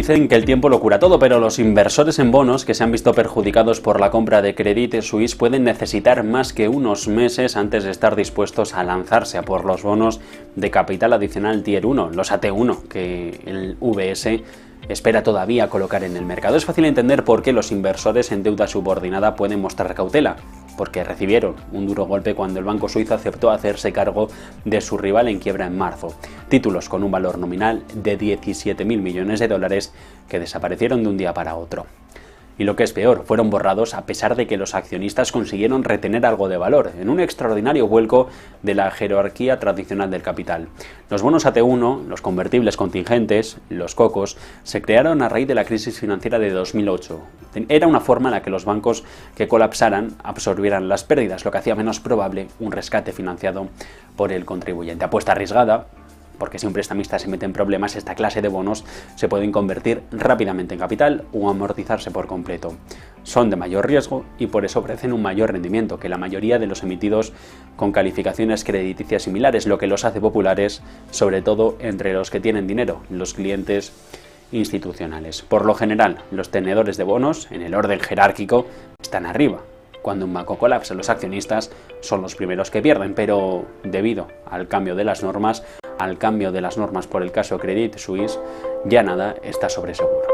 Dicen que el tiempo lo cura todo, pero los inversores en bonos que se han visto perjudicados por la compra de Credit Suisse pueden necesitar más que unos meses antes de estar dispuestos a lanzarse a por los bonos de capital adicional Tier 1, los AT1, que el VS espera todavía colocar en el mercado. Es fácil entender por qué los inversores en deuda subordinada pueden mostrar cautela, porque recibieron un duro golpe cuando el banco suizo aceptó hacerse cargo de su rival en quiebra en marzo. Títulos con un valor nominal de 17.000 millones de dólares que desaparecieron de un día para otro. Y lo que es peor, fueron borrados a pesar de que los accionistas consiguieron retener algo de valor, en un extraordinario vuelco de la jerarquía tradicional del capital. Los bonos AT1, los convertibles contingentes, los COCOs, se crearon a raíz de la crisis financiera de 2008. Era una forma en la que los bancos que colapsaran absorbieran las pérdidas, lo que hacía menos probable un rescate financiado por el contribuyente. Apuesta arriesgada, porque si un prestamista se mete en problemas, esta clase de bonos se pueden convertir rápidamente en capital o amortizarse por completo. Son de mayor riesgo y por eso ofrecen un mayor rendimiento que la mayoría de los emitidos con calificaciones crediticias similares, lo que los hace populares, sobre todo entre los que tienen dinero, los clientes institucionales. Por lo general, los tenedores de bonos, en el orden jerárquico, están arriba. Cuando un banco colapsa, los accionistas son los primeros que pierden, pero debido al cambio de las normas, por el caso Credit Suisse, ya nada está sobre seguro.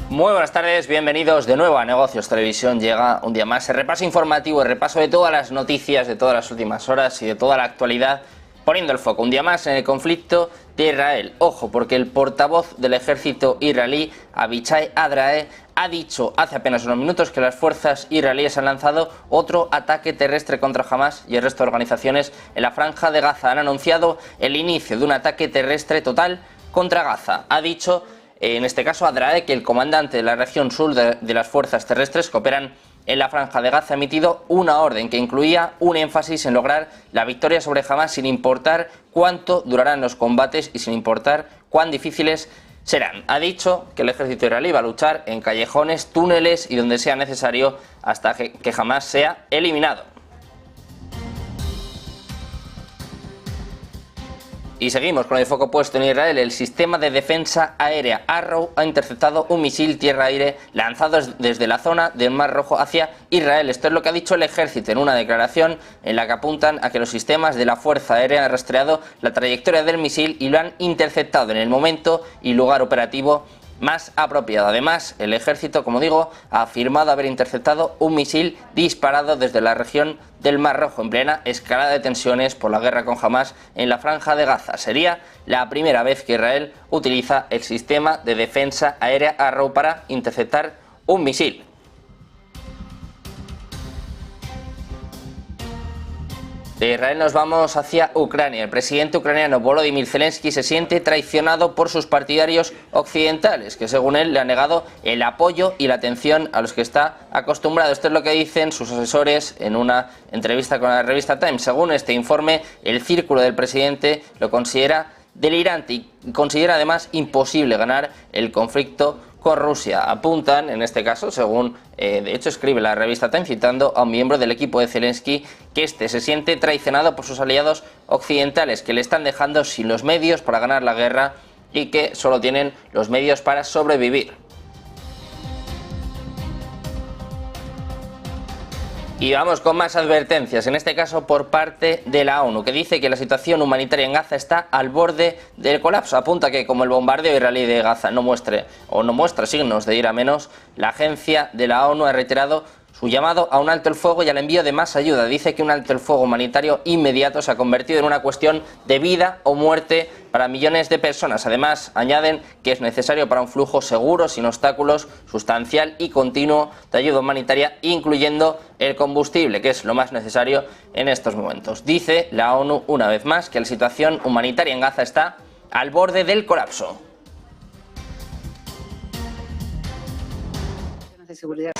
Muy buenas tardes, bienvenidos de nuevo a Negocios Televisión. Llega un día más el repaso informativo, el repaso de todas las noticias de todas las últimas horas y de toda la actualidad, poniendo el foco un día más en el conflicto de Israel. Ojo, porque el portavoz del ejército israelí, Avichai Adrae, ha dicho hace apenas unos minutos que las fuerzas israelíes han lanzado otro ataque terrestre contra Hamas y el resto de organizaciones en la franja de Gaza. Han anunciado el inicio de un ataque terrestre total contra Gaza. Ha dicho, en este caso, Adrae, que el comandante de la región sur de las fuerzas terrestres que operan en la franja de Gaza ha emitido una orden que incluía un énfasis en lograr la victoria sobre Hamas sin importar cuánto durarán los combates y sin importar cuán difíciles serán. Ha dicho que el ejército israelí va a luchar en callejones, túneles y donde sea necesario hasta que Hamas sea eliminado. Y seguimos con el foco puesto en Israel. El sistema de defensa aérea Arrow ha interceptado un misil tierra-aire lanzado desde la zona del Mar Rojo hacia Israel. Esto es lo que ha dicho el ejército en una declaración en la que apuntan a que los sistemas de la Fuerza Aérea han rastreado la trayectoria del misil y lo han interceptado en el momento y lugar operativo más apropiado. Además, el ejército, como digo, ha afirmado haber interceptado un misil disparado desde la región del Mar Rojo en plena escalada de tensiones por la guerra con Hamas en la franja de Gaza. Sería la primera vez que Israel utiliza el sistema de defensa aérea Arrow para interceptar un misil. De Israel nos vamos hacia Ucrania. El presidente ucraniano Volodymyr Zelensky se siente traicionado por sus partidarios occidentales, que según él le han negado el apoyo y la atención a los que está acostumbrado. Esto es lo que dicen sus asesores en una entrevista con la revista Times. Según este informe, el círculo del presidente lo considera delirante y considera además imposible ganar el conflicto con Rusia. Apuntan, en este caso, según de hecho escribe la revista Time, citando a un miembro del equipo de Zelensky, que este se siente traicionado por sus aliados occidentales, que le están dejando sin los medios para ganar la guerra y que solo tienen los medios para sobrevivir. Y vamos con más advertencias, en este caso por parte de la ONU, que dice que la situación humanitaria en Gaza está al borde del colapso. Apunta que como el bombardeo israelí de Gaza no muestra signos de ir a menos, la agencia de la ONU ha reiterado su llamado a un alto el fuego y al envío de más ayuda. Dice que un alto el fuego humanitario inmediato se ha convertido en una cuestión de vida o muerte para millones de personas. Además, añaden que es necesario para un flujo seguro, sin obstáculos, sustancial y continuo de ayuda humanitaria, incluyendo el combustible, que es lo más necesario en estos momentos. Dice la ONU una vez más que la situación humanitaria en Gaza está al borde del colapso. seguridad.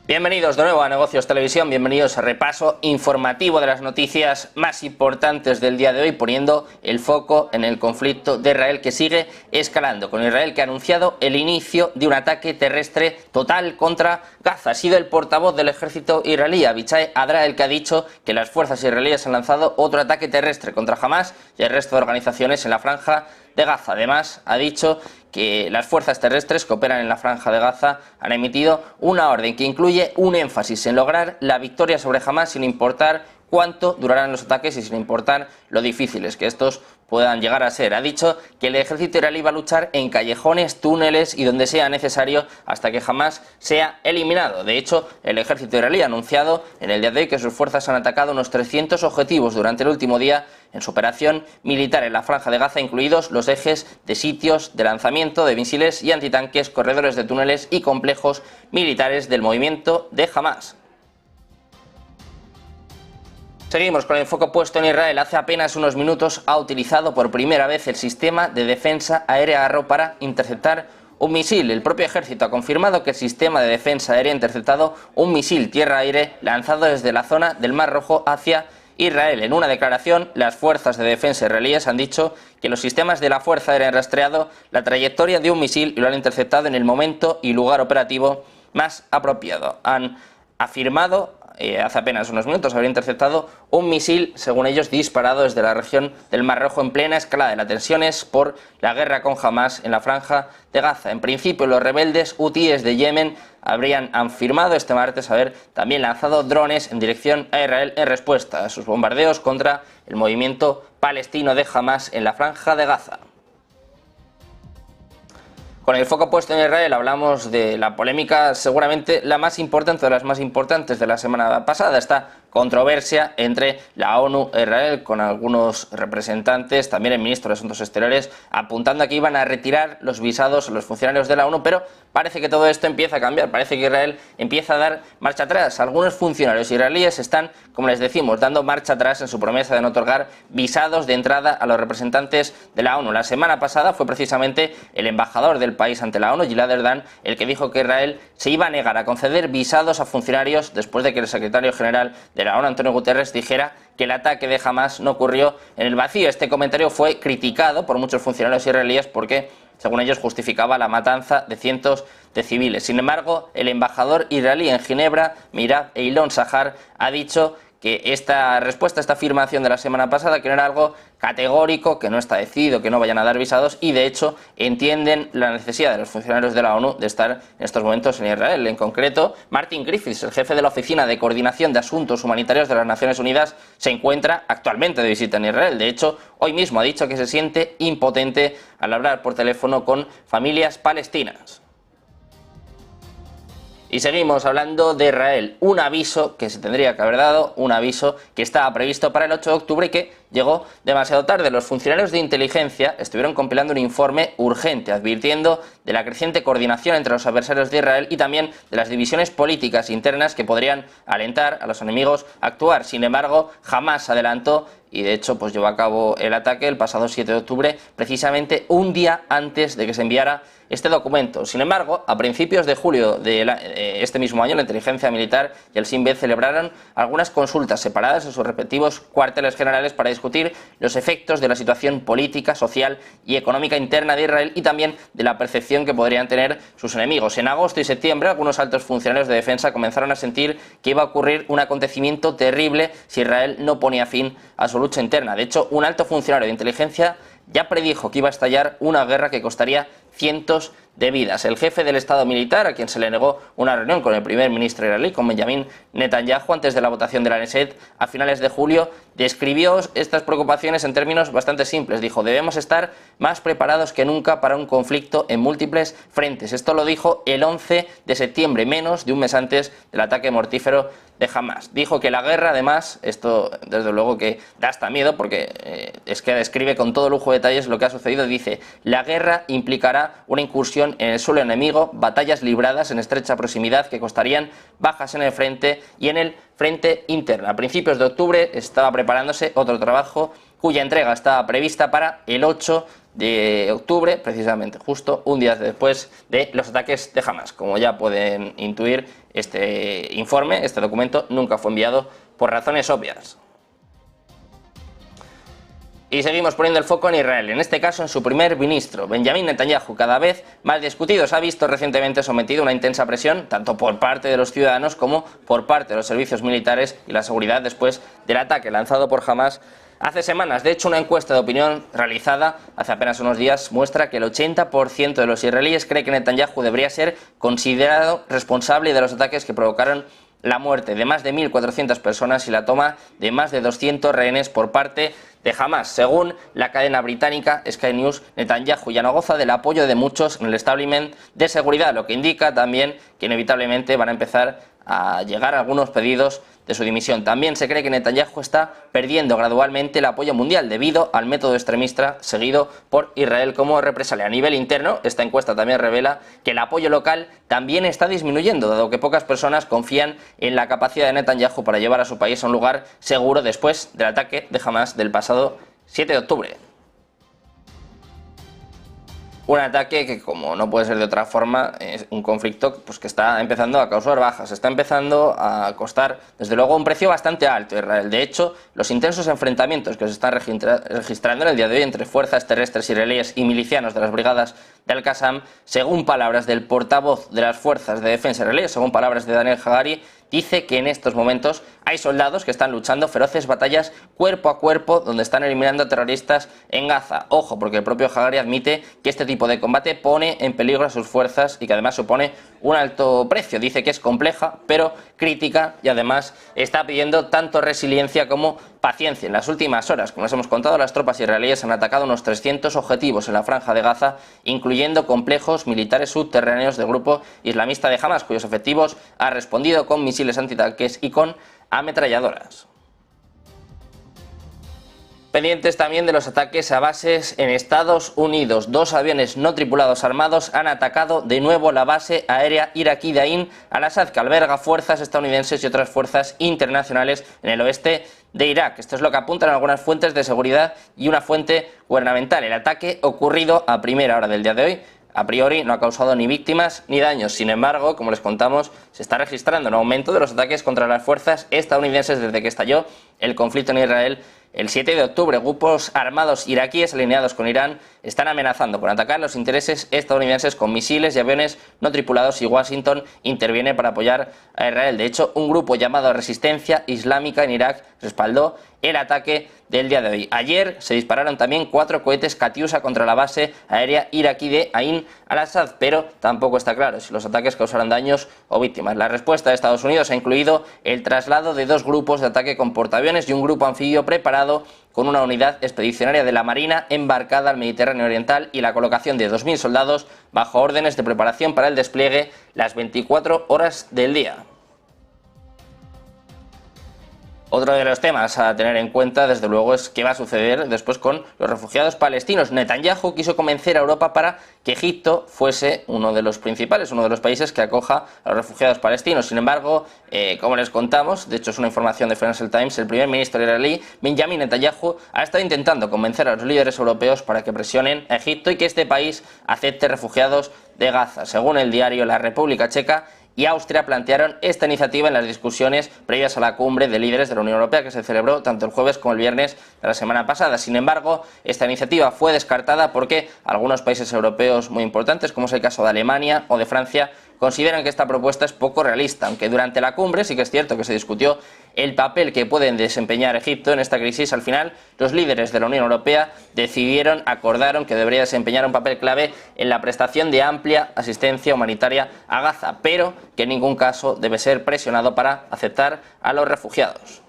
Bienvenidos de nuevo a Negocios Televisión, bienvenidos a repaso informativo de las noticias más importantes del día de hoy, poniendo el foco en el conflicto de Israel que sigue escalando, con Israel que ha anunciado el inicio de un ataque terrestre total contra Gaza. Ha sido el portavoz del ejército israelí, Avichai Adra, el que ha dicho que las fuerzas israelíes han lanzado otro ataque terrestre contra Hamás y el resto de organizaciones en la franja de Gaza. Además, ha dicho que las fuerzas terrestres que operan en la franja de Gaza han emitido una orden que incluye un énfasis en lograr la victoria sobre Hamás sin importar cuánto durarán los ataques y sin importar lo difíciles que estos puedan llegar a ser. Ha dicho que el ejército israelí va a luchar en callejones, túneles y donde sea necesario hasta que Hamás sea eliminado. De hecho, el ejército israelí ha anunciado en el día de hoy que sus fuerzas han atacado unos 300 objetivos durante el último día en su operación militar en la franja de Gaza, incluidos los ejes de sitios de lanzamiento de misiles y antitanques, corredores de túneles y complejos militares del movimiento de Hamás. Seguimos con el foco puesto en Israel. Hace apenas unos minutos ha utilizado por primera vez el sistema de defensa aérea Arrow para interceptar un misil. El propio ejército ha confirmado que el sistema de defensa aérea ha interceptado un misil tierra-aire lanzado desde la zona del Mar Rojo hacia Israel. En una declaración, las fuerzas de defensa israelíes han dicho que los sistemas de la Fuerza Aérea han rastreado la trayectoria de un misil y lo han interceptado en el momento y lugar operativo más apropiado. Han afirmado hace apenas unos minutos haber interceptado un misil, según ellos, disparado desde la región del Mar Rojo en plena escalada de las tensiones por la guerra con Hamás en la franja de Gaza. En principio, los rebeldes hutíes de Yemen habrían afirmado este martes haber también lanzado drones en dirección a Israel en respuesta a sus bombardeos contra el movimiento palestino de Hamás en la franja de Gaza. Con el foco puesto en Israel hablamos de la polémica, seguramente la más importante de las más importantes de la semana pasada, esta controversia entre la ONU e Israel, con algunos representantes, también el ministro de Asuntos Exteriores, apuntando a que iban a retirar los visados a los funcionarios de la ONU, pero parece que todo esto empieza a cambiar, parece que Israel empieza a dar marcha atrás. Algunos funcionarios israelíes están, como les decimos, dando marcha atrás en su promesa de no otorgar visados de entrada a los representantes de la ONU. La semana pasada fue precisamente el embajador del país ante la ONU, Gilad Erdan, el que dijo que Israel se iba a negar a conceder visados a funcionarios después de que el secretario general de la ONU, Antonio Guterres, dijera que el ataque de Hamás no ocurrió en el vacío. Este comentario fue criticado por muchos funcionarios israelíes porque, según ellos, justificaba la matanza de cientos de civiles. Sin embargo, el embajador israelí en Ginebra, Mirab Eilon Sahar, ha dicho que esta respuesta, esta afirmación de la semana pasada, que no era algo categórico, que no está decidido, que no vayan a dar visados, y de hecho entienden la necesidad de los funcionarios de la ONU de estar en estos momentos en Israel. En concreto, Martin Griffiths, el jefe de la Oficina de Coordinación de Asuntos Humanitarios de las Naciones Unidas, se encuentra actualmente de visita en Israel. De hecho, hoy mismo ha dicho que se siente impotente al hablar por teléfono con familias palestinas. Y seguimos hablando de Israel, un aviso que se tendría que haber dado, un aviso que estaba previsto para el 8 de octubre y que llegó demasiado tarde. Los funcionarios de inteligencia estuvieron compilando un informe urgente advirtiendo de la creciente coordinación entre los adversarios de Israel y también de las divisiones políticas internas que podrían alentar a los enemigos a actuar. Sin embargo, Hamás adelantó y de hecho pues llevó a cabo el ataque el pasado 7 de octubre, precisamente un día antes de que se enviara este documento. Sin embargo, a principios de julio de este mismo año, la inteligencia militar y el Shin Bet celebraron algunas consultas separadas en sus respectivos cuarteles generales para discutir los efectos de la situación política, social y económica interna de Israel y también de la percepción que podrían tener sus enemigos. En agosto y septiembre, algunos altos funcionarios de defensa comenzaron a sentir que iba a ocurrir un acontecimiento terrible si Israel no ponía fin a su lucha interna. De hecho, un alto funcionario de inteligencia ya predijo que iba a estallar una guerra que costaría cientos de vidas. El jefe del Estado militar, a quien se le negó una reunión con el primer ministro israelí, con Benjamin Netanyahu, antes de la votación de la Knesset a finales de julio, describió estas preocupaciones en términos bastante simples. Dijo: debemos estar más preparados que nunca para un conflicto en múltiples frentes. Esto lo dijo el 11 de septiembre, menos de un mes antes del ataque mortífero de Hamás. Dijo que la guerra, además, esto desde luego que da hasta miedo porque es que describe con todo lujo de detalles lo que ha sucedido. Dice: la guerra implicará una incursión tensión en el suelo enemigo, batallas libradas en estrecha proximidad que costarían bajas en el frente y en el frente interno. A principios de octubre estaba preparándose otro trabajo cuya entrega estaba prevista para el 8 de octubre, precisamente, justo un día después de los ataques de Hamas. Como ya pueden intuir, este informe, este documento, nunca fue enviado por razones obvias. Y seguimos poniendo el foco en Israel, en este caso en su primer ministro, Benjamín Netanyahu, cada vez más discutido. Se ha visto recientemente sometido a una intensa presión, tanto por parte de los ciudadanos como por parte de los servicios militares y la seguridad después del ataque lanzado por Hamas hace semanas. De hecho, una encuesta de opinión realizada hace apenas unos días muestra que el 80% de los israelíes cree que Netanyahu debería ser considerado responsable de los ataques que provocaron la muerte de más de 1.400 personas y la toma de más de 200 rehenes por parte de Hamas. Según la cadena británica Sky News, Netanyahu ya no goza del apoyo de muchos en el establishment de seguridad, lo que indica también que inevitablemente van a empezar a llegar algunos pedidos de su dimisión. También se cree que Netanyahu está perdiendo gradualmente el apoyo mundial debido al método extremista seguido por Israel como represalia. A nivel interno, esta encuesta también revela que el apoyo local también está disminuyendo, dado que pocas personas confían en la capacidad de Netanyahu para llevar a su país a un lugar seguro después del ataque de Hamas del pasado 7 de octubre. Un ataque que, como no puede ser de otra forma, es un conflicto pues, que está empezando a causar bajas, está empezando a costar, desde luego, un precio bastante alto a Israel. De hecho, los intensos enfrentamientos que se están registrando en el día de hoy entre fuerzas terrestres israelíes y milicianos de las brigadas de Al-Qassam, según palabras del portavoz de las fuerzas de defensa israelíes, según palabras de Daniel Hagari, dice que en estos momentos hay soldados que están luchando feroces batallas cuerpo a cuerpo donde están eliminando a terroristas en Gaza. Ojo, porque el propio Hagari admite que este tipo de combate pone en peligro a sus fuerzas y que además supone un alto precio. Dice que es compleja, pero crítica, y además está pidiendo tanto resiliencia como paciencia. En las últimas horas, como les hemos contado, las tropas israelíes han atacado unos 300 objetivos en la franja de Gaza, incluyendo complejos militares subterráneos del grupo islamista de Hamas, cuyos efectivos han respondido con misiles antitanques y con ametralladoras. Pendientes también de los ataques a bases en Estados Unidos. 2 aviones no tripulados armados han atacado de nuevo la base aérea iraquí de Ain al-Assad, que alberga fuerzas estadounidenses y otras fuerzas internacionales en el oeste de Irak. Esto es lo que apuntan algunas fuentes de seguridad y una fuente gubernamental. El ataque ocurrido a primera hora del día de hoy a priori no ha causado ni víctimas ni daños. Sin embargo, como les contamos, se está registrando un aumento de los ataques contra las fuerzas estadounidenses desde que estalló el conflicto en Israel el 7 de octubre. Grupos armados iraquíes alineados con Irán están amenazando con atacar los intereses estadounidenses con misiles y aviones no tripulados, y Washington interviene para apoyar a Israel. De hecho, un grupo llamado Resistencia Islámica en Irak respaldó el ataque del día de hoy. Ayer se dispararon también 4 cohetes Katyusha contra la base aérea iraquí de Ain al-Assad, pero tampoco está claro si los ataques causaron daños o víctimas. La respuesta de Estados Unidos ha incluido el traslado de 2 grupos de ataque con portaaviones y un grupo anfibio preparado con una unidad expedicionaria de la Marina embarcada al Mediterráneo Oriental y la colocación de 2.000 soldados bajo órdenes de preparación para el despliegue las 24 horas del día. Otro de los temas a tener en cuenta, desde luego, es qué va a suceder después con los refugiados palestinos. Netanyahu quiso convencer a Europa para que Egipto fuese uno de los principales, uno de los países que acoja a los refugiados palestinos. Sin embargo, como les contamos, de hecho es una información de Financial Times, el primer ministro israelí, Benjamín Netanyahu, ha estado intentando convencer a los líderes europeos para que presionen a Egipto y que este país acepte refugiados de Gaza. Según el diario La República Checa y Austria plantearon esta iniciativa en las discusiones previas a la cumbre de líderes de la Unión Europea que se celebró tanto el jueves como el viernes de la semana pasada. Sin embargo, esta iniciativa fue descartada porque algunos países europeos muy importantes, como es el caso de Alemania o de Francia, consideran que esta propuesta es poco realista, aunque durante la cumbre sí que es cierto que se discutió el papel que pueden desempeñar Egipto en esta crisis. Al final, los líderes de la Unión Europea acordaron que debería desempeñar un papel clave en la prestación de amplia asistencia humanitaria a Gaza, pero que en ningún caso debe ser presionado para aceptar a los refugiados.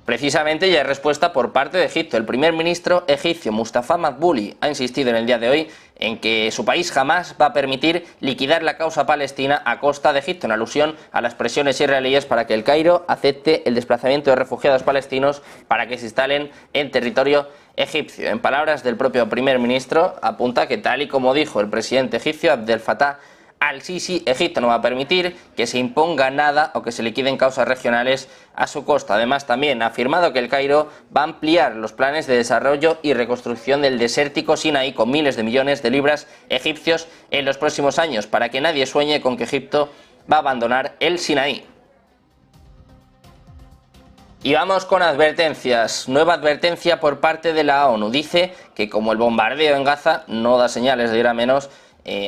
Precisamente ya hay respuesta por parte de Egipto. El primer ministro egipcio Mustafa Madbouli ha insistido en el día de hoy en que su país jamás va a permitir liquidar la causa palestina a costa de Egipto, en alusión a las presiones israelíes para que el Cairo acepte el desplazamiento de refugiados palestinos para que se instalen en territorio egipcio. En palabras del propio primer ministro, apunta que tal y como dijo el presidente egipcio Abdel Fattah al-Sisi, Egipto no va a permitir que se imponga nada o que se liquiden causas regionales a su costa. Además, también ha afirmado que el Cairo va a ampliar los planes de desarrollo y reconstrucción del desértico Sinaí con miles de millones de libras egipcios en los próximos años, para que nadie sueñe con que Egipto va a abandonar el Sinaí. Y vamos con advertencias. Nueva advertencia por parte de la ONU. Dice que como el bombardeo en Gaza no da señales de ir a menos,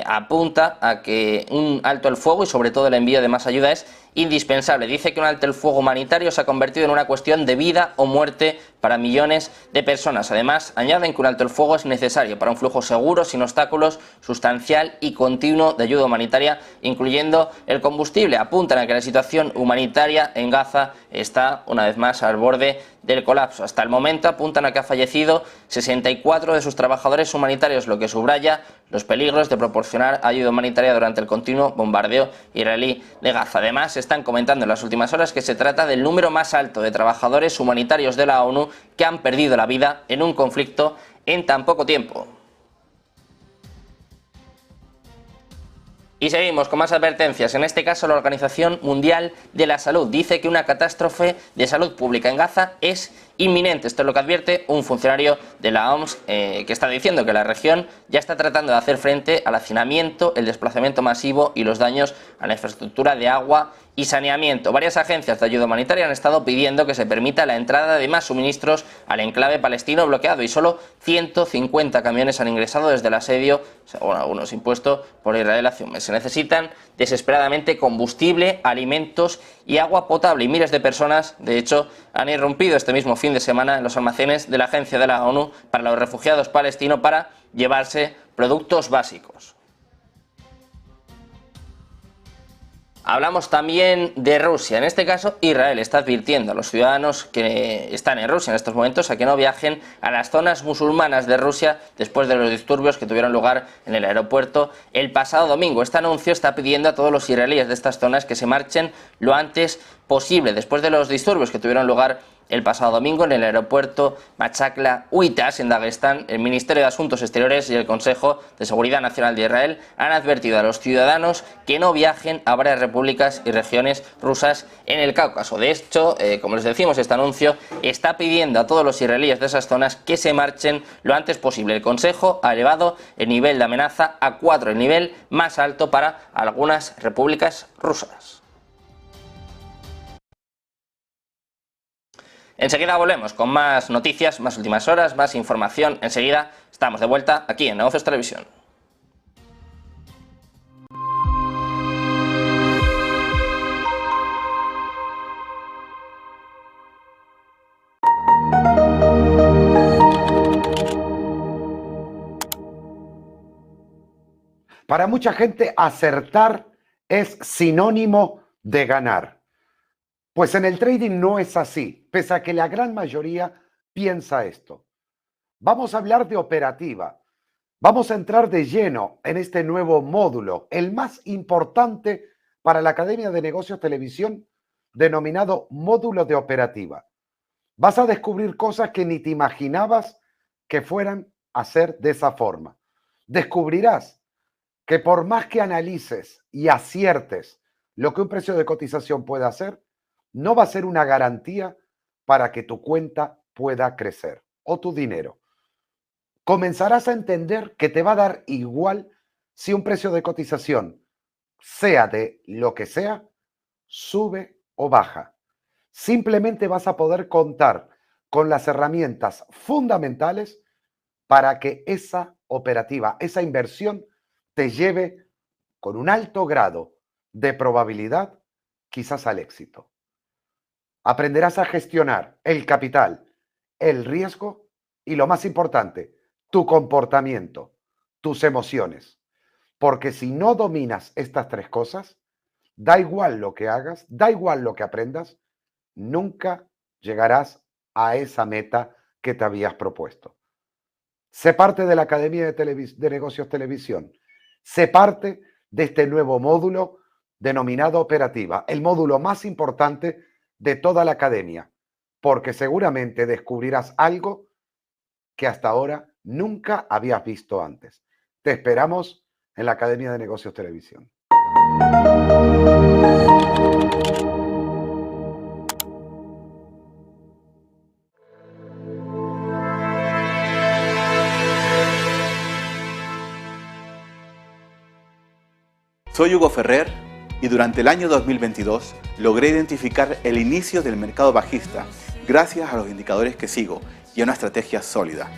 apunta a que un alto el fuego y sobre todo el envío de más ayuda es indispensable. Dice que un alto el fuego humanitario se ha convertido en una cuestión de vida o muerte para millones de personas. Además, añaden que un alto el fuego es necesario para un flujo seguro, sin obstáculos, sustancial y continuo de ayuda humanitaria, incluyendo el combustible. Apuntan a que la situación humanitaria en Gaza está una vez más al borde del colapso. Hasta el momento apuntan a que ha fallecido 64 de sus trabajadores humanitarios, lo que subraya los peligros de proporcionar ayuda humanitaria durante el continuo bombardeo israelí de Gaza. Además, están comentando en las últimas horas que se trata del número más alto de trabajadores humanitarios de la ONU que han perdido la vida en un conflicto en tan poco tiempo. Y seguimos con más advertencias. En este caso, la Organización Mundial de la Salud dice que una catástrofe de salud pública en Gaza es inminente. Esto es lo que advierte un funcionario de la OMS, que está diciendo que la región ya está tratando de hacer frente al hacinamiento, el desplazamiento masivo y los daños a la infraestructura de agua y saneamiento. Varias agencias de ayuda humanitaria han estado pidiendo que se permita la entrada de más suministros al enclave palestino bloqueado y solo 150 camiones han ingresado desde el asedio, según algunos impuestos por Israel hace un mes. Se necesitan desesperadamente combustible, alimentos y agua potable y miles de personas, de hecho, han irrumpido este mismo fin de semana en los almacenes de la Agencia de la ONU para los Refugiados Palestinos para llevarse productos básicos. Hablamos también de Rusia. En este caso, Israel está advirtiendo a los ciudadanos que están en Rusia en estos momentos a que no viajen a las zonas musulmanas de Rusia después de los disturbios que tuvieron lugar en el aeropuerto el pasado domingo. Este anuncio está pidiendo a todos los israelíes de estas zonas que se marchen lo antes posible después de los disturbios que tuvieron lugar el pasado domingo en el aeropuerto Machakla Uitas en Dagestán. El Ministerio de Asuntos Exteriores y el Consejo de Seguridad Nacional de Israel han advertido a los ciudadanos que no viajen a varias repúblicas y regiones rusas en el Cáucaso. De hecho, como les decimos, este anuncio está pidiendo a todos los israelíes de esas zonas que se marchen lo antes posible. El Consejo ha elevado el nivel de amenaza a 4, el nivel más alto para algunas repúblicas rusas. Enseguida volvemos con más noticias, más últimas horas, más información. Enseguida estamos de vuelta aquí en Negocios Televisión. Para mucha gente, acertar es sinónimo de ganar. Pues en el trading no es así, pese a que la gran mayoría piensa esto. Vamos a hablar de operativa. Vamos a entrar de lleno en este nuevo módulo, el más importante para la Academia de Negocios Televisión, denominado módulo de operativa. Vas a descubrir cosas que ni te imaginabas que fueran a ser de esa forma. Descubrirás que por más que analices y aciertes lo que un precio de cotización puede hacer, no va a ser una garantía para que tu cuenta pueda crecer o tu dinero. Comenzarás a entender que te va a dar igual si un precio de cotización, sea de lo que sea, sube o baja. Simplemente vas a poder contar con las herramientas fundamentales para que esa operativa, esa inversión, te lleve con un alto grado de probabilidad quizás al éxito. Aprenderás a gestionar el capital, el riesgo y, lo más importante, tu comportamiento, tus emociones. Porque si no dominas estas tres cosas, da igual lo que hagas, da igual lo que aprendas, nunca llegarás a esa meta que te habías propuesto. Sé parte de la Academia de Negocios Televisión. Sé parte de este nuevo módulo denominado operativa, el módulo más importante de toda la academia, porque seguramente descubrirás algo que hasta ahora nunca habías visto antes. Te esperamos en la Academia de Negocios Televisión. Soy Hugo Ferrer y durante el año 2022 logré identificar el inicio del mercado bajista gracias a los indicadores que sigo y a una estrategia sólida.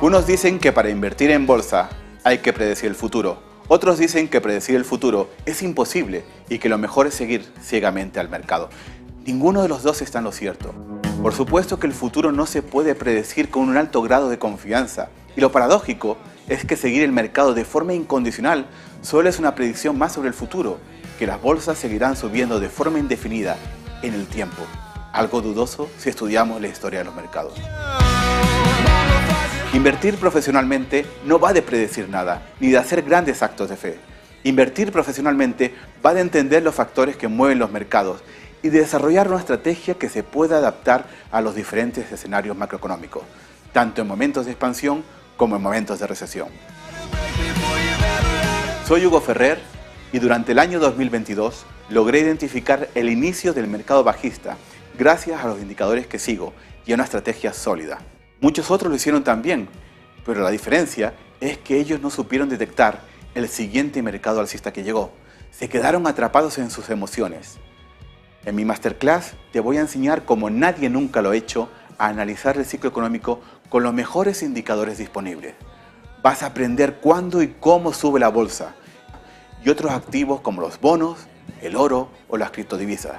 Unos dicen que para invertir en bolsa hay que predecir el futuro. Otros dicen que predecir el futuro es imposible y que lo mejor es seguir ciegamente al mercado. Ninguno de los dos está en lo cierto. Por supuesto que el futuro no se puede predecir con un alto grado de confianza. Y lo paradójico es que seguir el mercado de forma incondicional solo es una predicción más sobre el futuro, que las bolsas seguirán subiendo de forma indefinida en el tiempo. Algo dudoso si estudiamos la historia de los mercados. Invertir profesionalmente no va de predecir nada, ni de hacer grandes actos de fe. Invertir profesionalmente va de entender los factores que mueven los mercados y de desarrollar una estrategia que se pueda adaptar a los diferentes escenarios macroeconómicos, tanto en momentos de expansión como en momentos de recesión. Soy Hugo Ferrer y durante el año 2022 logré identificar el inicio del mercado bajista gracias a los indicadores que sigo y a una estrategia sólida. Muchos otros lo hicieron también, pero la diferencia es que ellos no supieron detectar el siguiente mercado alcista que llegó. Se quedaron atrapados en sus emociones. En mi masterclass te voy a enseñar, como nadie nunca lo ha hecho, a analizar el ciclo económico con los mejores indicadores disponibles. Vas a aprender cuándo y cómo sube la bolsa y otros activos como los bonos, el oro o las criptodivisas.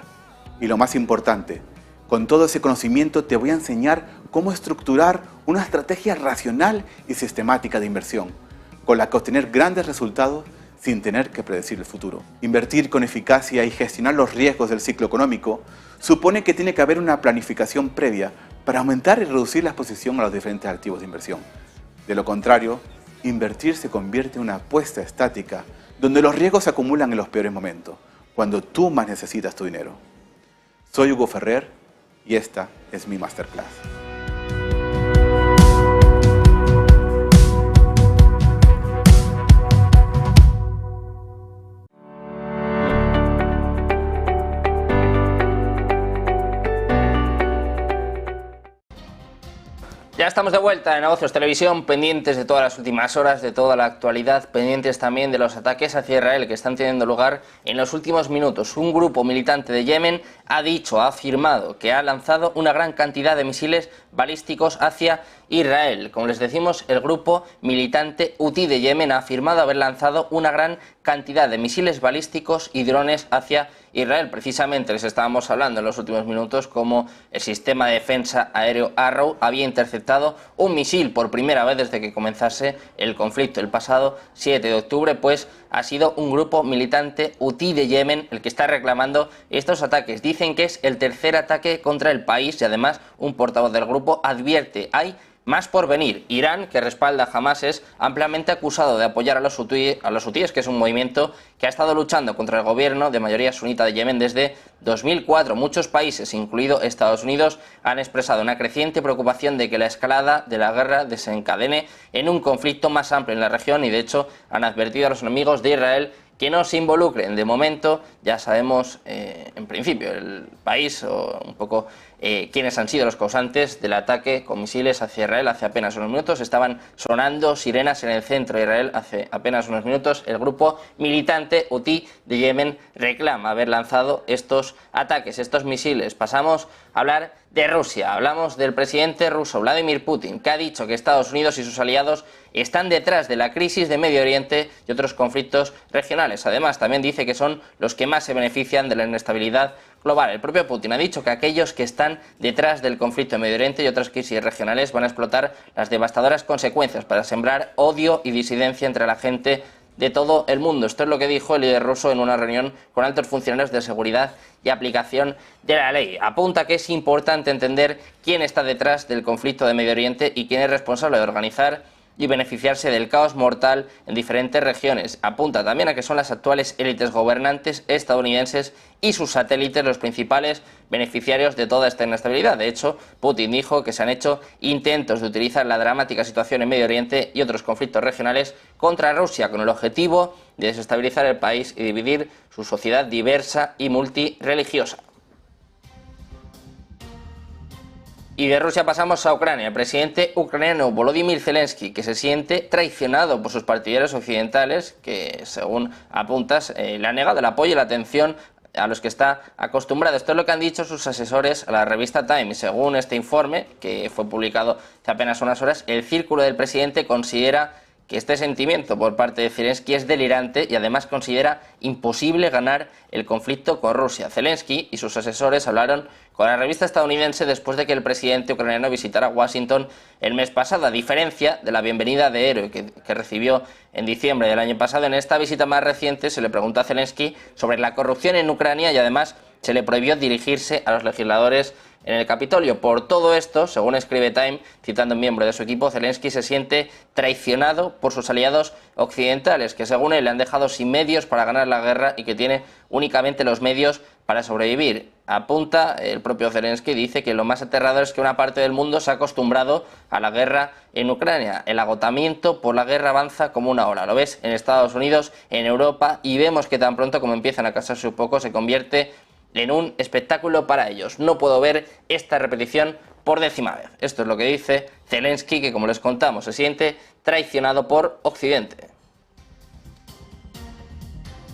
Y lo más importante, con todo ese conocimiento te voy a enseñar cómo estructurar una estrategia racional y sistemática de inversión, con la que obtener grandes resultados sin tener que predecir el futuro. Invertir con eficacia y gestionar los riesgos del ciclo económico supone que tiene que haber una planificación previa para aumentar y reducir la exposición a los diferentes activos de inversión. De lo contrario, invertir se convierte en una apuesta estática donde los riesgos se acumulan en los peores momentos, cuando tú más necesitas tu dinero. Soy Hugo Ferrer y esta es mi masterclass. Ya estamos de vuelta en Negocios Televisión, pendientes de todas las últimas horas, de toda la actualidad, pendientes también de los ataques hacia Israel que están teniendo lugar en los últimos minutos. Un grupo militante de Yemen ha afirmado que ha lanzado una gran cantidad de misiles balísticos hacia Israel. Como les decimos, el grupo militante Houthi de Yemen ha afirmado haber lanzado una gran cantidad de misiles balísticos y drones hacia Israel. Precisamente les estábamos hablando en los últimos minutos cómo el sistema de defensa aéreo Arrow había interceptado un misil por primera vez desde que comenzase el conflicto el pasado 7 de octubre, pues ha sido un grupo militante Houthi de Yemen el que está reclamando estos ataques. Dicen que es el tercer ataque contra el país y además un portavoz del grupo advierte: hay más por venir. Irán, que respalda a Hamas, es ampliamente acusado de apoyar a los hutíes, que es un movimiento que ha estado luchando contra el gobierno de mayoría sunita de Yemen desde 2004. Muchos países, incluido Estados Unidos, han expresado una creciente preocupación de que la escalada de la guerra desencadene en un conflicto más amplio en la región y, de hecho, han advertido a los enemigos de Israel que no se involucren. De momento ya sabemos, en principio, el país o un poco quiénes han sido los causantes del ataque con misiles hacia Israel hace apenas unos minutos. Estaban sonando sirenas en el centro de Israel hace apenas unos minutos. El grupo militante Houthi de Yemen reclama haber lanzado estos ataques, estos misiles. Pasamos a hablar de Rusia. Hablamos del presidente ruso Vladimir Putin, que ha dicho que Estados Unidos y sus aliados están detrás de la crisis de Medio Oriente y otros conflictos regionales. Además, también dice que son los que más se benefician de la inestabilidad global. El propio Putin ha dicho que aquellos que están detrás del conflicto de Medio Oriente y otras crisis regionales van a explotar las devastadoras consecuencias para sembrar odio y disidencia entre la gente de todo el mundo. Esto es lo que dijo el líder ruso en una reunión con altos funcionarios de seguridad y aplicación de la ley. Apunta que es importante entender quién está detrás del conflicto de Medio Oriente y quién es responsable de organizar y beneficiarse del caos mortal en diferentes regiones. Apunta también a que son las actuales élites gobernantes estadounidenses y sus satélites los principales beneficiarios de toda esta inestabilidad. De hecho, Putin dijo que se han hecho intentos de utilizar la dramática situación en Medio Oriente y otros conflictos regionales contra Rusia con el objetivo de desestabilizar el país y dividir su sociedad diversa y multirreligiosa. Y de Rusia pasamos a Ucrania. El presidente ucraniano Volodymyr Zelensky, que se siente traicionado por sus partidarios occidentales, que según apuntas le ha negado el apoyo y la atención a los que está acostumbrado. Esto es lo que han dicho sus asesores a la revista Time. Según este informe, que fue publicado hace apenas unas horas, el círculo del presidente considera que este sentimiento por parte de Zelensky es delirante y además considera imposible ganar el conflicto con Rusia. Zelensky y sus asesores hablaron con la revista estadounidense después de que el presidente ucraniano visitara Washington el mes pasado, a diferencia de la bienvenida de héroe que recibió en diciembre del año pasado. En esta visita más reciente se le preguntó a Zelensky sobre la corrupción en Ucrania y además se le prohibió dirigirse a los legisladores en el Capitolio. Por todo esto, según escribe Time, citando a un miembro de su equipo, Zelensky se siente traicionado por sus aliados occidentales, que según él le han dejado sin medios para ganar la guerra y que tiene únicamente los medios para sobrevivir. Apunta el propio Zelensky, dice que lo más aterrador es que una parte del mundo se ha acostumbrado a la guerra en Ucrania. El agotamiento por la guerra avanza como una ola. Lo ves en Estados Unidos, en Europa, y vemos que tan pronto como empiezan a casarse un poco se convierte en un espectáculo para ellos. No puedo ver esta repetición por 10ª vez. Esto es lo que dice Zelensky, que como les contamos se siente traicionado por Occidente.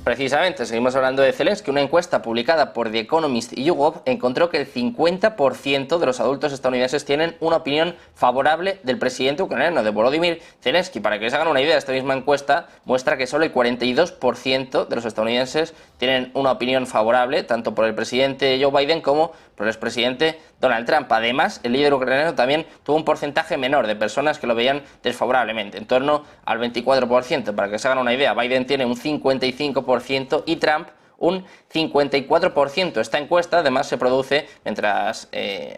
Precisamente, seguimos hablando de Zelensky. Una encuesta publicada por The Economist y YouGov encontró que el 50% de los adultos estadounidenses tienen una opinión favorable del presidente ucraniano, de Volodymyr Zelensky. Para que se hagan una idea, esta misma encuesta muestra que solo el 42% de los estadounidenses tienen una opinión favorable, tanto por el presidente Joe Biden como por el expresidente Donald Trump. Además, el líder ucraniano también tuvo un porcentaje menor de personas que lo veían desfavorablemente, en torno al 24%. Para que se hagan una idea, Biden tiene un 55% y Trump un 54%. Esta encuesta además se produce mientras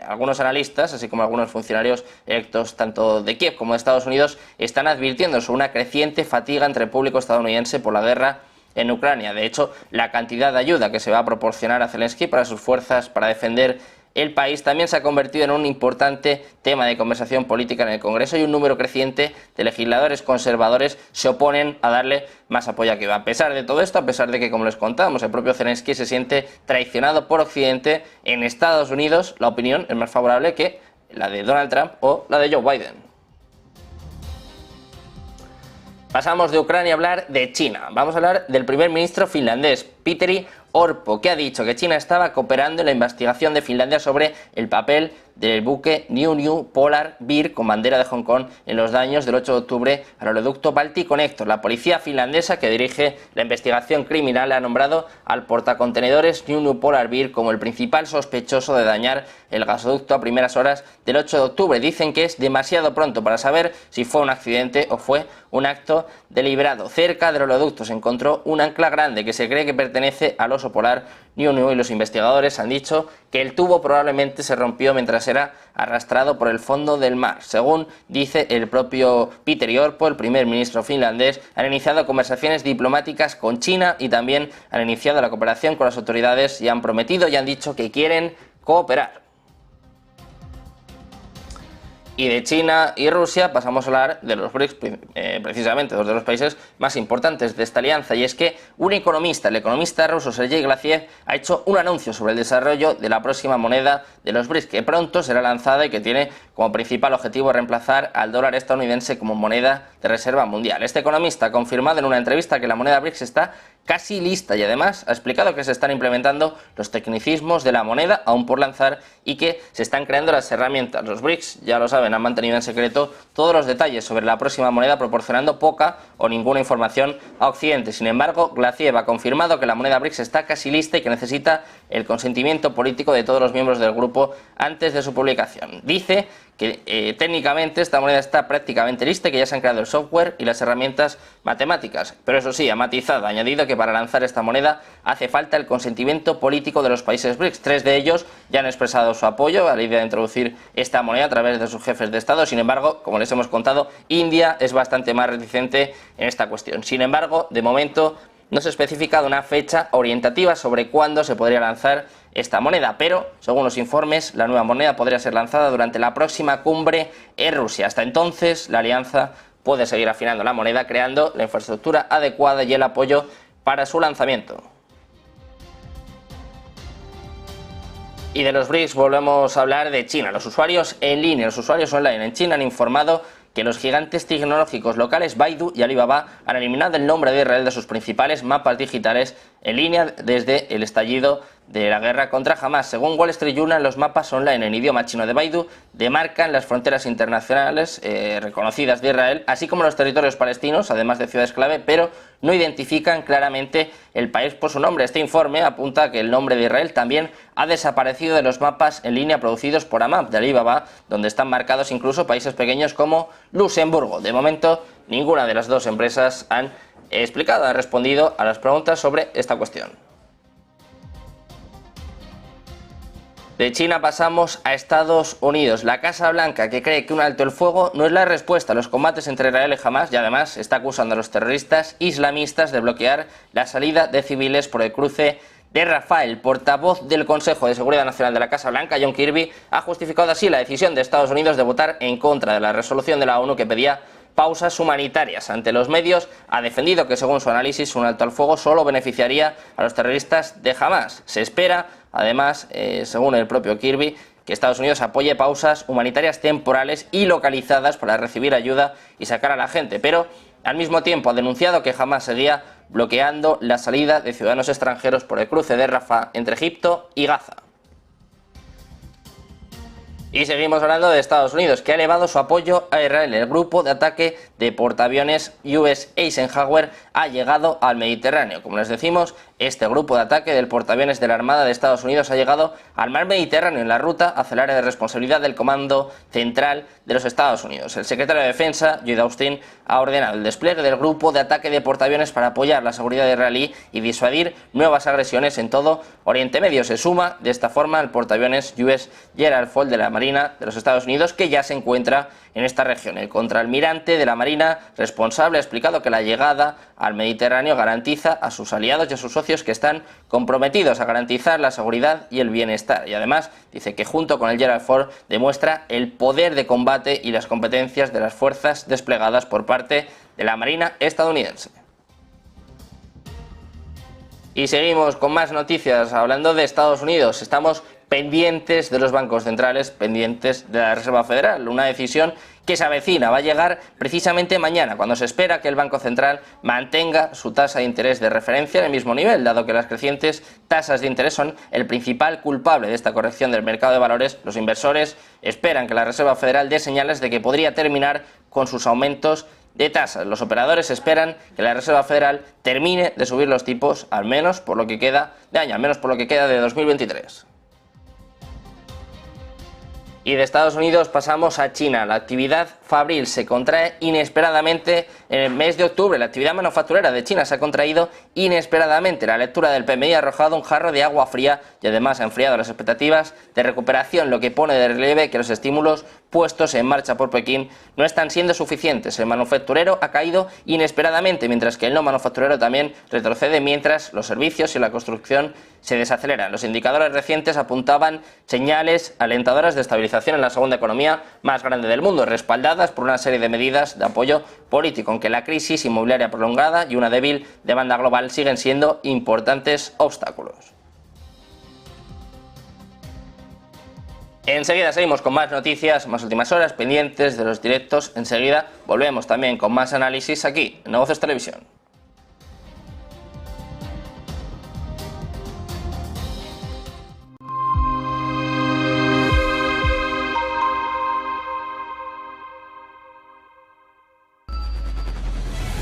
algunos analistas, así como algunos funcionarios electos tanto de Kiev como de Estados Unidos, están advirtiendo sobre una creciente fatiga entre el público estadounidense por la guerra en Ucrania. De hecho, la cantidad de ayuda que se va a proporcionar a Zelensky para sus fuerzas para defender el país también se ha convertido en un importante tema de conversación política en el Congreso, y un número creciente de legisladores conservadores se oponen a darle más apoyo a Kiev. A pesar de todo esto, a pesar de que, como les contábamos, el propio Zelensky se siente traicionado por Occidente, en Estados Unidos la opinión es más favorable que la de Donald Trump o la de Joe Biden. Pasamos de Ucrania a hablar de China. Vamos a hablar del primer ministro finlandés, Petteri Orpo, que ha dicho que China estaba cooperando en la investigación de Finlandia sobre el papel del buque New Polar Bear con bandera de Hong Kong en los daños del 8 de octubre al oleoducto Baltic Connector. La policía finlandesa, que dirige la investigación criminal, ha nombrado al portacontenedores New Polar Bear como el principal sospechoso de dañar el gasoducto a primeras horas del 8 de octubre. Dicen que es demasiado pronto para saber si fue un accidente o fue un acto deliberado. Cerca del oleoducto se encontró un ancla grande que se cree que pertenece al oso polar New, y los investigadores han dicho que el tubo probablemente se rompió mientras era arrastrado por el fondo del mar. Según dice el propio Petteri Orpo, el primer ministro finlandés, han iniciado conversaciones diplomáticas con China y también han iniciado la cooperación con las autoridades y han prometido y han dicho que quieren cooperar. Y de China y Rusia pasamos a hablar de los BRICS, precisamente dos de los países más importantes de esta alianza. Y es que un economista, el economista ruso Sergei Glaziev, ha hecho un anuncio sobre el desarrollo de la próxima moneda de los BRICS, que pronto será lanzada y que tiene como principal objetivo reemplazar al dólar estadounidense como moneda de reserva mundial. Este economista ha confirmado en una entrevista que la moneda BRICS está casi lista y además ha explicado que se están implementando los tecnicismos de la moneda aún por lanzar y que se están creando las herramientas. Los BRICS, ya lo saben, han mantenido en secreto todos los detalles sobre la próxima moneda, proporcionando poca o ninguna información a Occidente. Sin embargo, Glaziev ha confirmado que la moneda BRICS está casi lista y que necesita el consentimiento político de todos los miembros del grupo antes de su publicación. Dice que técnicamente esta moneda está prácticamente lista, que ya se han creado el software y las herramientas matemáticas, pero eso sí, ha matizado, ha añadido que para lanzar esta moneda hace falta el consentimiento político de los países BRICS. 3 de ellos ya han expresado su apoyo a la idea de introducir esta moneda a través de sus jefes de Estado. Sin embargo, como les hemos contado, India es bastante más reticente en esta cuestión. Sin embargo, de momento no se ha especificado una fecha orientativa sobre cuándo se podría lanzar esta moneda, pero según los informes, la nueva moneda podría ser lanzada durante la próxima cumbre en Rusia. Hasta entonces, la alianza puede seguir afinando la moneda, creando la infraestructura adecuada y el apoyo para su lanzamiento. Y de los BRICS volvemos a hablar de China. Los usuarios en línea, los usuarios online en China han informado que los gigantes tecnológicos locales Baidu y Alibaba han eliminado el nombre de Israel de sus principales mapas digitales en línea desde el estallido de la guerra contra Hamas. Según Wall Street Journal, los mapas online en idioma chino de Baidu demarcan las fronteras internacionales reconocidas de Israel, así como los territorios palestinos, además de ciudades clave, pero no identifican claramente el país por su nombre. Este informe apunta a que el nombre de Israel también ha desaparecido de los mapas en línea producidos por AMAP de Alibaba, donde están marcados incluso países pequeños como Luxemburgo. De momento, ninguna de las dos empresas han respondido a las preguntas sobre esta cuestión. De China pasamos a Estados Unidos. La Casa Blanca, que cree que un alto el fuego no es la respuesta a los combates entre Israel y Hamas, y además está acusando a los terroristas islamistas de bloquear la salida de civiles por el cruce de Rafah. El portavoz del Consejo de Seguridad Nacional de la Casa Blanca, John Kirby, ha justificado así la decisión de Estados Unidos de votar en contra de la resolución de la ONU que pedía pausas humanitarias. Ante los medios ha defendido que, según su análisis, un alto al fuego solo beneficiaría a los terroristas de Hamas. Se espera, además, según el propio Kirby, que Estados Unidos apoye pausas humanitarias temporales y localizadas para recibir ayuda y sacar a la gente, pero al mismo tiempo ha denunciado que Hamas seguía bloqueando la salida de ciudadanos extranjeros por el cruce de Rafah entre Egipto y Gaza. Y seguimos hablando de Estados Unidos, que ha elevado su apoyo a Israel. El grupo de ataque de portaaviones US Eisenhower ha llegado al Mediterráneo. Como les decimos, este grupo de ataque del portaaviones de la Armada de Estados Unidos ha llegado al mar Mediterráneo en la ruta hacia el área de responsabilidad del Comando Central de los Estados Unidos. El secretario de Defensa, Lloyd Austin, ha ordenado el despliegue del grupo de ataque de portaaviones para apoyar la seguridad israelí y disuadir nuevas agresiones en todo Oriente Medio. Se suma de esta forma el portaaviones US Gerald Ford de la Marina de los Estados Unidos, que ya se encuentra en esta región. El contraalmirante de la Marina responsable ha explicado que la llegada al Mediterráneo garantiza a sus aliados y a sus socios que están comprometidos a garantizar la seguridad y el bienestar. Y además dice que junto con el Gerald Ford demuestra el poder de combate y las competencias de las fuerzas desplegadas por parte de la Marina estadounidense. Y seguimos con más noticias hablando de Estados Unidos. Estamos pendientes de los bancos centrales, pendientes de la Reserva Federal, una decisión que se avecina, va a llegar precisamente mañana, cuando se espera que el Banco Central mantenga su tasa de interés de referencia en el mismo nivel, dado que las crecientes tasas de interés son el principal culpable de esta corrección del mercado de valores. Los inversores esperan que la Reserva Federal dé señales de que podría terminar con sus aumentos de tasas. Los operadores esperan que la Reserva Federal termine de subir los tipos, al menos por lo que queda de año, al menos por lo que queda de 2023. Y de Estados Unidos pasamos a China. La actividad fabril se contrae inesperadamente en el mes de octubre. La actividad manufacturera de China se ha contraído inesperadamente. La lectura del PMI ha arrojado un jarro de agua fría y además ha enfriado las expectativas de recuperación, lo que pone de relieve que los estímulos puestos en marcha por Pekín no están siendo suficientes. El manufacturero ha caído inesperadamente, mientras que el no manufacturero también retrocede, mientras los servicios y la construcción se desaceleran. Los indicadores recientes apuntaban señales alentadoras de estabilización en la segunda economía más grande del mundo, respaldadas por una serie de medidas de apoyo político, aunque la crisis inmobiliaria prolongada y una débil demanda global siguen siendo importantes obstáculos. Enseguida seguimos con más noticias, más últimas horas, pendientes de los directos. Enseguida volvemos también con más análisis aquí en Negocios Televisión.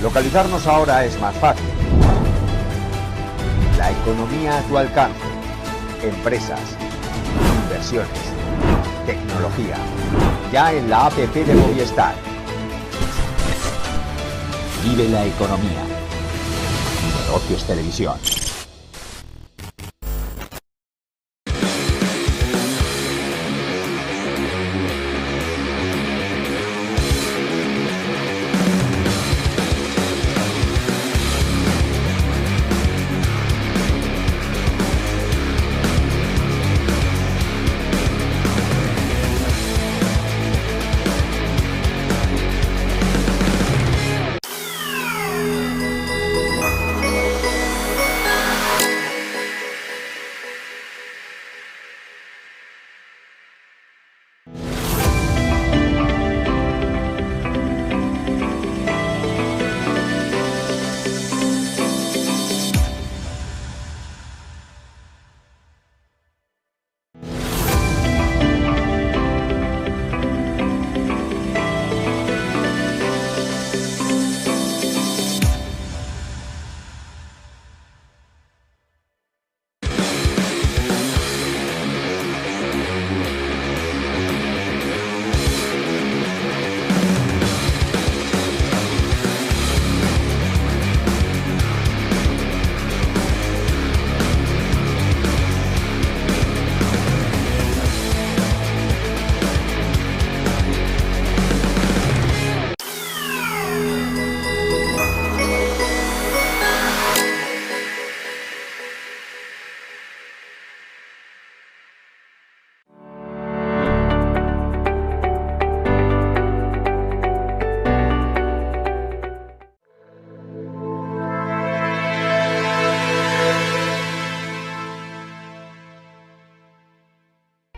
Localizarnos ahora es más fácil. La economía a tu alcance. empresas, inversiones, tecnología. Ya en la app de Movistar. Vive la economía. Negocios Televisión.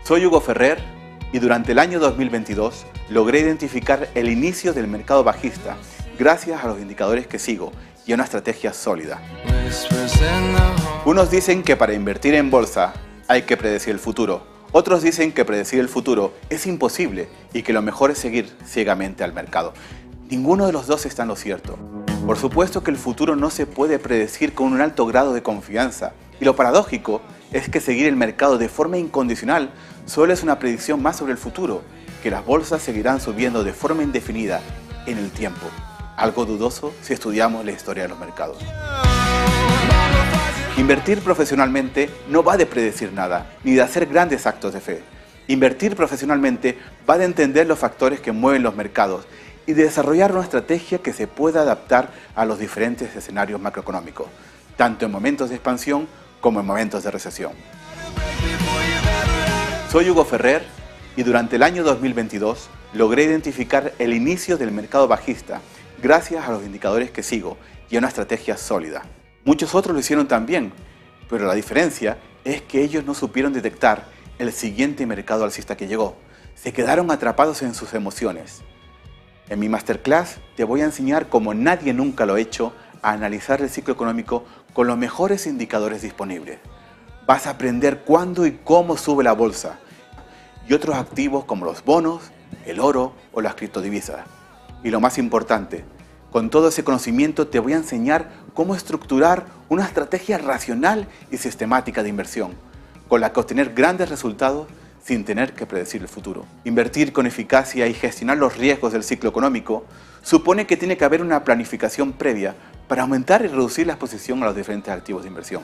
Soy Hugo Ferrer y durante el año 2022 logré identificar el inicio del mercado bajista gracias a los indicadores que sigo y a una estrategia sólida. Unos dicen que para invertir en bolsa hay que predecir el futuro. Otros dicen que predecir el futuro es imposible y que lo mejor es seguir ciegamente al mercado. Ninguno de los dos está en lo cierto. Por supuesto que el futuro no se puede predecir con un alto grado de confianza. Y lo paradójico es que seguir el mercado de forma incondicional solo es una predicción más sobre el futuro, que las bolsas seguirán subiendo de forma indefinida en el tiempo. Algo dudoso si estudiamos la historia de los mercados. Invertir profesionalmente no va de predecir nada, ni de hacer grandes actos de fe. Invertir profesionalmente va de entender los factores que mueven los mercados y de desarrollar una estrategia que se pueda adaptar a los diferentes escenarios macroeconómicos, tanto en momentos de expansión como en momentos de recesión. Soy Hugo Ferrer y durante el año 2022 logré identificar el inicio del mercado bajista gracias a los indicadores que sigo y a una estrategia sólida. Muchos otros lo hicieron también, pero la diferencia es que ellos no supieron detectar el siguiente mercado alcista que llegó. Se quedaron atrapados en sus emociones. En mi masterclass te voy a enseñar, como nadie nunca lo ha hecho, a analizar el ciclo económico con los mejores indicadores disponibles. Vas a aprender cuándo y cómo sube la bolsa y otros activos como los bonos, el oro o las criptodivisas. Y lo más importante, con todo ese conocimiento te voy a enseñar cómo estructurar una estrategia racional y sistemática de inversión, con la que obtener grandes resultados sin tener que predecir el futuro. Invertir con eficacia y gestionar los riesgos del ciclo económico supone que tiene que haber una planificación previa para aumentar y reducir la exposición a los diferentes activos de inversión.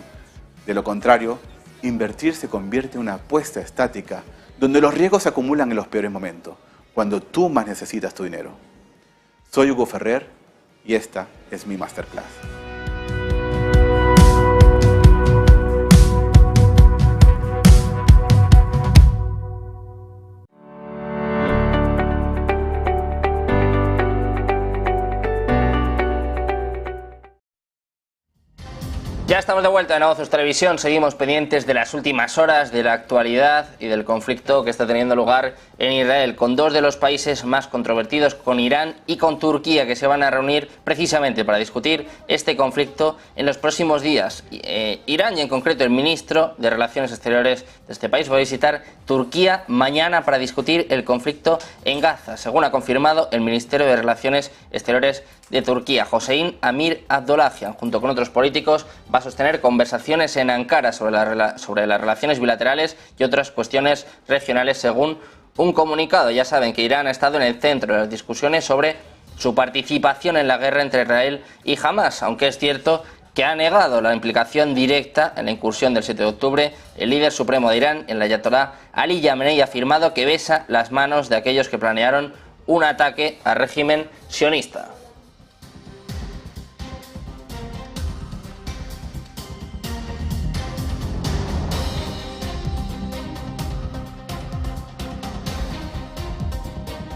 De lo contrario, invertir se convierte en una apuesta estática donde los riesgos se acumulan en los peores momentos, cuando tú más necesitas tu dinero. Soy Hugo Ferrer y esta es mi masterclass. Ya estamos de vuelta en Negocios Televisión, seguimos pendientes de las últimas horas, de la actualidad y del conflicto que está teniendo lugar en Israel, con dos de los países más controvertidos, con Irán y con Turquía, que se van a reunir precisamente para discutir este conflicto en los próximos días. Irán, y en concreto el ministro de Relaciones Exteriores de este país, va a visitar Turquía mañana para discutir el conflicto en Gaza, según ha confirmado el Ministerio de Relaciones Exteriores de Turquía, Hossein Amir Abdollahian, junto con otros políticos, va a sostener conversaciones en Ankara sobre las relaciones bilaterales y otras cuestiones regionales, según un comunicado. Ya saben que Irán ha estado en el centro de las discusiones sobre su participación en la guerra entre Israel y Hamas, aunque es cierto que ha negado la implicación directa en la incursión del 7 de octubre. El líder supremo de Irán, el ayatolá Ali Khamenei, ha afirmado que besa las manos de aquellos que planearon un ataque al régimen sionista.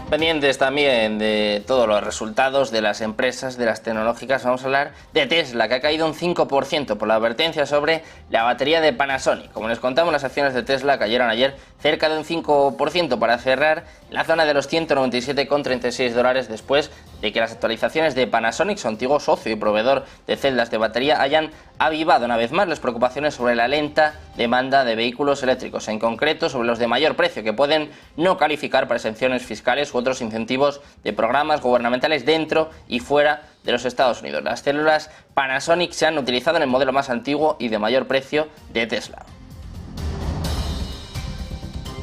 Pendientes también de todos los resultados de las empresas, de las tecnológicas, vamos a hablar de Tesla, que ha caído un 5% por la advertencia sobre la batería de Panasonic. Como les contamos, las acciones de Tesla cayeron ayer cerca de un 5% para cerrar la zona de los $197,36 después de que las actualizaciones de Panasonic, su antiguo socio y proveedor de celdas de batería, hayan avivado una vez más las preocupaciones sobre la lenta demanda de vehículos eléctricos, en concreto sobre los de mayor precio, que pueden no calificar para exenciones fiscales u otros incentivos de programas gubernamentales dentro y fuera de los Estados Unidos. Las células Panasonic se han utilizado en el modelo más antiguo y de mayor precio de Tesla.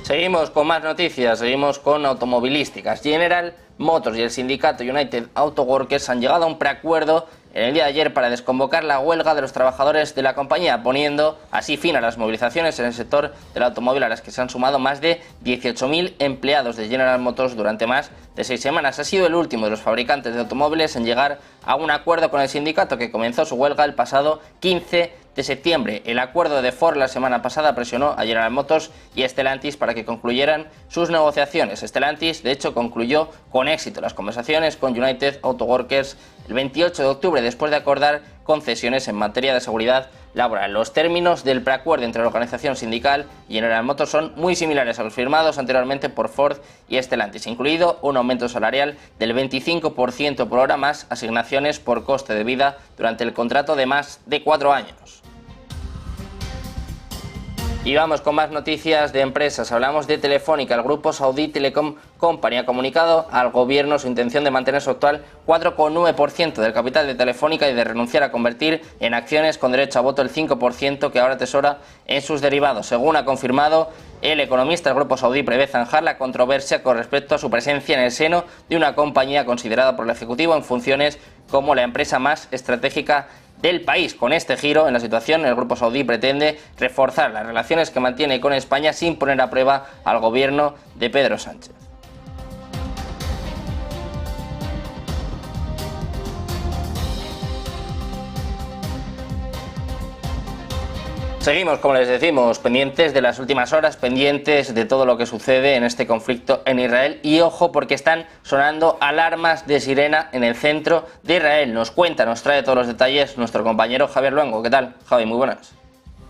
Seguimos con más noticias, seguimos con automovilísticas. General Motors y el sindicato United Auto Workers han llegado a un preacuerdo en el día de ayer para desconvocar la huelga de los trabajadores de la compañía, poniendo así fin a las movilizaciones en el sector del automóvil, a las que se han sumado más de 18.000 empleados de General Motors durante más de 6 semanas. Ha sido el último de los fabricantes de automóviles en llegar a un acuerdo con el sindicato, que comenzó su huelga el pasado 15 de septiembre. El acuerdo de Ford la semana pasada presionó a General Motors y Stellantis para que concluyeran sus negociaciones. Stellantis, de hecho, concluyó con éxito las conversaciones con United Auto Workers el 28 de octubre, después de acordar concesiones en materia de seguridad laboral. Los términos del preacuerdo entre la organización sindical y General Motors son muy similares a los firmados anteriormente por Ford y Stellantis, incluido un aumento salarial del 25% por hora, más asignaciones por coste de vida durante el contrato de más de 4 años. Y vamos con más noticias de empresas. Hablamos de Telefónica. El grupo Saudi Telecom Company ha comunicado al gobierno su intención de mantener su actual 4,9% del capital de Telefónica y de renunciar a convertir en acciones con derecho a voto el 5% que ahora atesora en sus derivados. Según ha confirmado el economista, el grupo saudí prevé zanjar la controversia con respecto a su presencia en el seno de una compañía considerada por el Ejecutivo en funciones como la empresa más estratégica del país. Con este giro en la situación, el grupo saudí pretende reforzar las relaciones que mantiene con España sin poner a prueba al gobierno de Pedro Sánchez. Seguimos, como les decimos, pendientes de las últimas horas, pendientes de todo lo que sucede en este conflicto en Israel. Y ojo, porque están sonando alarmas de sirena en el centro de Israel. Nos trae todos los detalles nuestro compañero Javier Luengo. ¿Qué tal, Javi? Muy buenas.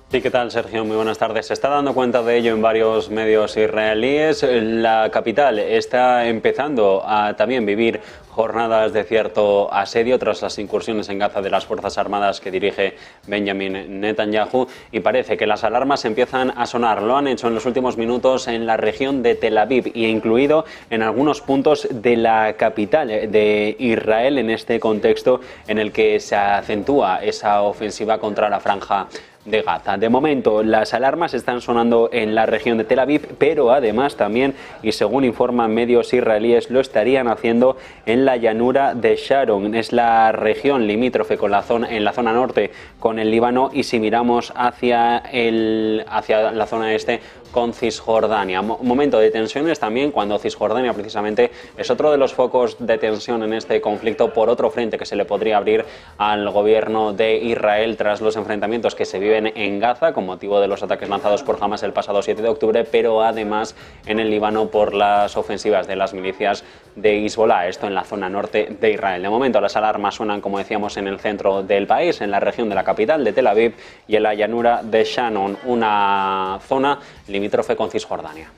Sí, ¿qué tal, Sergio? Muy buenas tardes. Se está dando cuenta de ello en varios medios israelíes. La capital está empezando a también vivir jornadas de cierto asedio tras las incursiones en Gaza de las Fuerzas Armadas que dirige Benjamin Netanyahu, y parece que las alarmas empiezan a sonar. Lo han hecho en los últimos minutos en la región de Tel Aviv y incluido en algunos puntos de la capital de Israel, en este contexto en el que se acentúa esa ofensiva contra la franja de Gaza. De momento, las alarmas están sonando en la región de Tel Aviv, pero además también, y según informan medios israelíes, lo estarían haciendo en la llanura de Sharon. Es la región limítrofe con en la zona norte con el Líbano, y si miramos hacia la zona este con Cisjordania. Momento de tensiones también, cuando Cisjordania precisamente es otro de los focos de tensión en este conflicto, por otro frente que se le podría abrir al gobierno de Israel tras los enfrentamientos que se viven en Gaza con motivo de los ataques lanzados por Hamas el pasado 7 de octubre, pero además en el Líbano por las ofensivas de las milicias de Hezbollah, esto en la zona norte de Israel. De momento las alarmas suenan, como decíamos, en el centro del país, en la región de la capital de Tel Aviv y en la llanura de Shannon, una zona limítrofe con Cisjordania.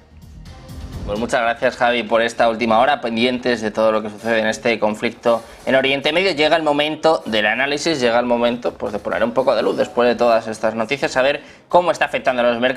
Pues muchas gracias, Javi, por esta última hora, pendientes de todo lo que sucede en este conflicto en Oriente Medio. Llega el momento del análisis, llega el momento pues de poner un poco de luz después de todas estas noticias, saber cómo está afectando a los mercados.